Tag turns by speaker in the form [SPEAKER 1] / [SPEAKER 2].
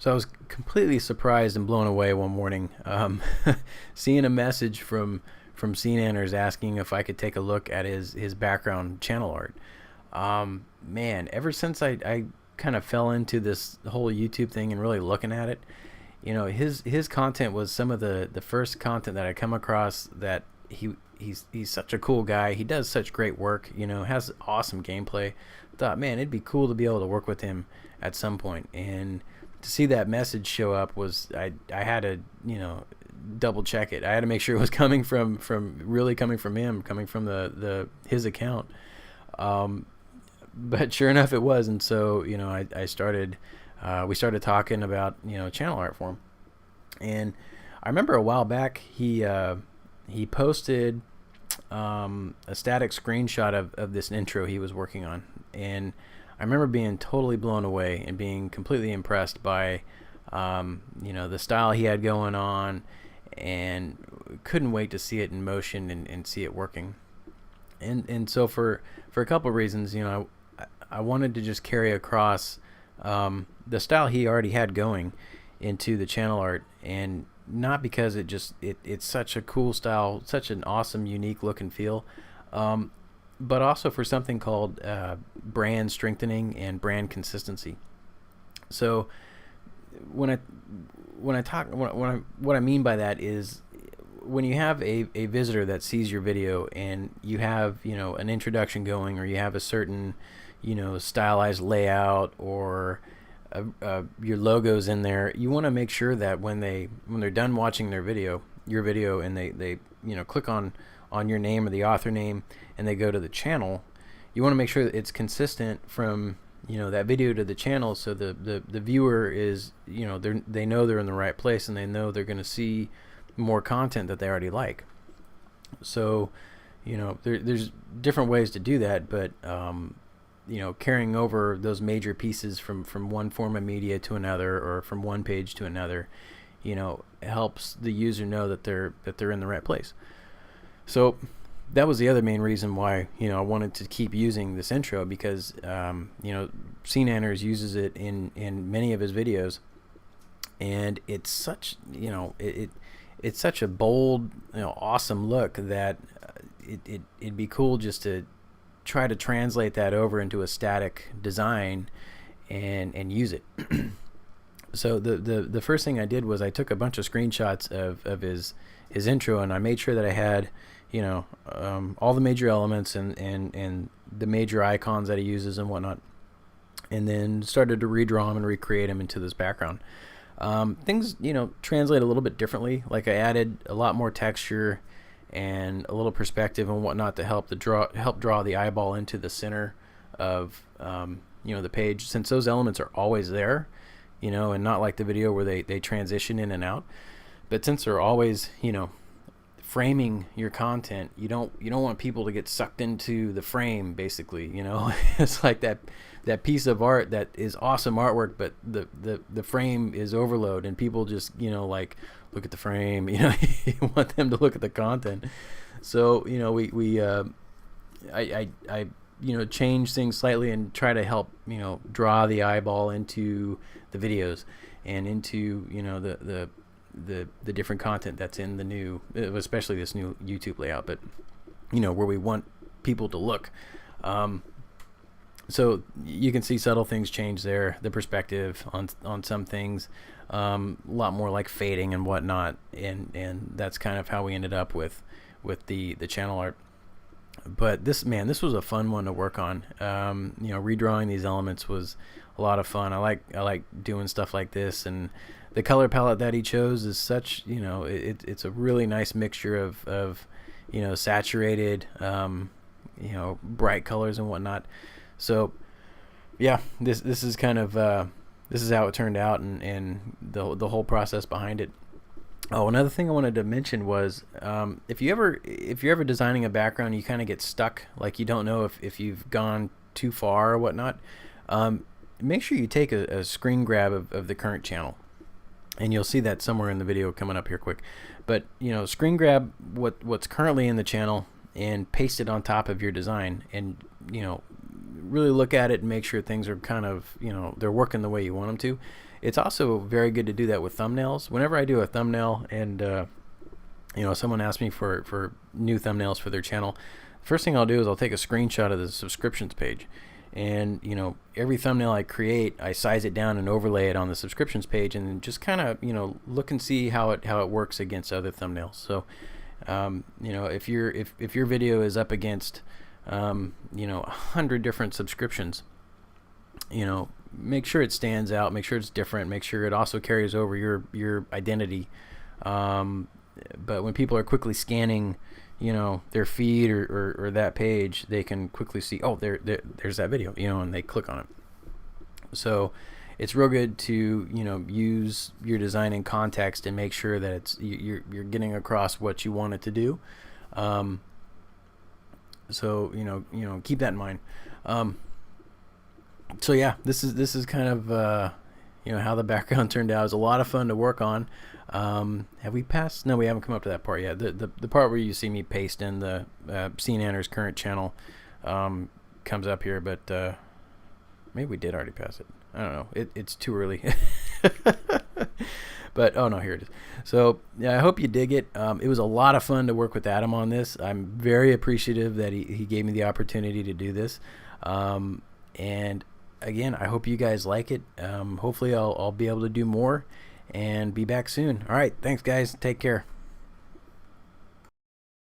[SPEAKER 1] So I was completely surprised and blown away one morning, seeing a message from SeaNanners asking if I could take a look at his background channel art. Man, ever since I kind of fell into this whole YouTube thing and really looking at it, his content was some of the first content that I come across that he's such a cool guy. He does such great work. Has awesome gameplay. Thought, man, it'd be cool to be able to work with him at some point. And to see that message show up was I had to double check it. I had to make sure it was coming from really coming from him, coming from the his account. But sure enough, it was. And so I started we started talking about channel art for him. And I remember a while back he posted a static screenshot of this intro he was working on, and I remember being totally blown away and being completely impressed by the style he had going on, and couldn't wait to see it in motion and see it working. And so for a couple of reasons, I wanted to just carry across the style he already had going into the channel art, and not because it's such a cool style, such an awesome, unique look and feel, but also for something called brand strengthening and brand consistency. So what I mean by that is, when you have a visitor that sees your video and you have an introduction going, or you have a certain stylized layout, or your logos in there, you want to make sure that when they're done watching your video, and they click on your name or the author name, and they go to the channel, you want to make sure that it's consistent from that video to the channel, so the viewer is they know they're in the right place, and they know they're going to see more content that they already like. So there's different ways to do that, but carrying over those major pieces from one form of media to another, or from one page to another, helps the user know that they're in the right place. So that was the other main reason why I wanted to keep using this intro, because SeaNanners uses it in many of his videos, and it's such it's such a bold, awesome look that it'd be cool just to try to translate that over into a static design and use it. So the first thing I did was I took a bunch of screenshots of his intro, and I made sure that I had all the major elements and the major icons that he uses and whatnot, and then started to redraw them and recreate them into this background. Things translate a little bit differently. Like, I added a lot more texture and a little perspective and whatnot to help draw the eyeball into the center of the page, since those elements are always there, and not like the video where they transition in and out. But since they're always framing your content, you don't want people to get sucked into the frame, basically. It's like that piece of art that is awesome artwork, but the frame is overload, and people just like, look at the frame. You want them to look at the content. So I change things slightly and try to help draw the eyeball into the videos and into the different content that's in the new, especially this new YouTube layout, but where we want people to look. So you can see subtle things change there, the perspective on some things, a lot more like fading and whatnot, and that's kind of how we ended up with the channel art. But this was a fun one to work on. Redrawing these elements was a lot of fun. I like doing stuff like this, and the color palette that he chose is such, it's a really nice mixture of saturated, bright colors and whatnot. So yeah, this is kind of this is how it turned out, and the whole process behind it. Oh, another thing I wanted to mention was, if you're ever designing a background, you kind of get stuck, like you don't know if you've gone too far or whatnot. Make sure you take a screen grab of the current channel, and you'll see that somewhere in the video coming up here quick. But screen grab what's currently in the channel and paste it on top of your design, and really look at it and make sure things are kind of, they're working the way you want them to. It's also very good to do that with thumbnails. Whenever I do a thumbnail and someone asks me for new thumbnails for their channel, first thing I'll do is I'll take a screenshot of the subscriptions page, and every thumbnail I create, I size it down and overlay it on the subscriptions page, and just kind of look and see how it works against other thumbnails. So if your video is up against 100 different subscriptions, make sure it stands out, make sure it's different, make sure it also carries over your identity. But when people are quickly scanning, their feed or that page, they can quickly see, oh, there's that video, and they click on it. So it's real good to, use your design in context and make sure that you're getting across what you want it to do. So keep that in mind. So yeah, this is kind of how the background turned out. It was a lot of fun to work on. Have we passed? No, we haven't come up to that part yet. The part where you see me paste in the SeaNanners current channel comes up here, but maybe we did already pass it. I don't know. It's too early. But oh no, here it is. So yeah, I hope you dig it. It was a lot of fun to work with Adam on this. I'm very appreciative that he gave me the opportunity to do this. And again, I hope you guys like it. Hopefully I'll be able to do more and be back soon. All right, thanks guys. Take care.